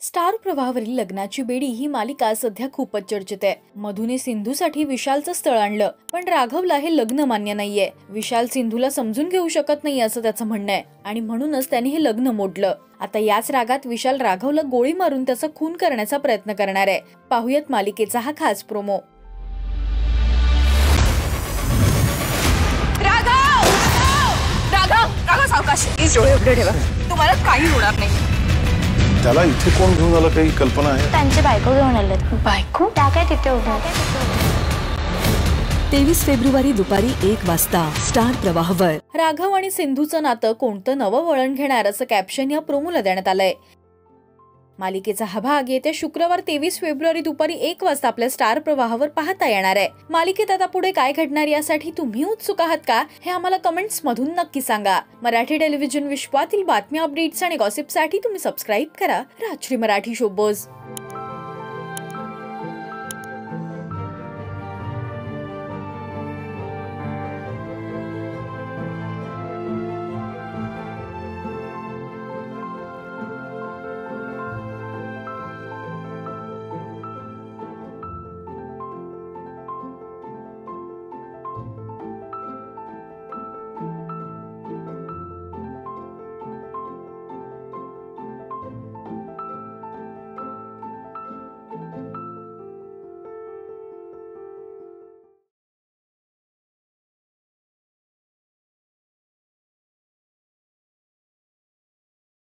Star प्रवाहावरील लग्नाची बेडी ही मालिका सध्या खूपच चर्चेत आहे। मधुने सिंधूसाठी विशालचं स्थळ आणलं, पण राघवला हे लग्न मान्य नाहीये। विशाल सिंधूला समजून घेऊ शकत नाही असं त्याचं म्हणणं आहे आणि म्हणूनच त्याने हे लग्न मोडलं। आता याच रागात विशाल राघवला गोळी मारून त्याचा खून करण्याचा प्रयत्न करणार आहे। पाहूयात मालिकेचा हा खास प्रोमो। राघव सावकाश, प्लीज डोळे उघडे ठेवा, तुम्हाला काही होणार नाही। त्याला इथे कोण घेऊन आलं काही कल्पना आहे? त्यांची बायको घेऊन आले। बायको? त्या काय तिथे उभ्या? 23 फेब्रुवारी दुपारी 1 वाजता स्टार प्रवाहावर। राघव आणि सिंधूचं नातं कोणतं नवं वळण घेणार असं कॅप्शन या प्रोमोला देण्यात आलंय। मालिकेचा हा भाग येत्या शुक्रवार 23 फेब्रुवारी दुपारी 1 वाजता आपल्या स्टार प्रवाहावर पाहता येणार आहे। मालिकेत आता पुढे काय घडणार यासाठी तुम्ही उत्सुक आहात का? हे आम्हाला कमेंट्स मधून नक्की सांगा। मराठी टेलिव्हिजन विश्वातील बातम्या, अपडेट्स आणि गॉसिपसाठी तुम्ही सबस्क्राइब करा राजश्री मराठी शोबज।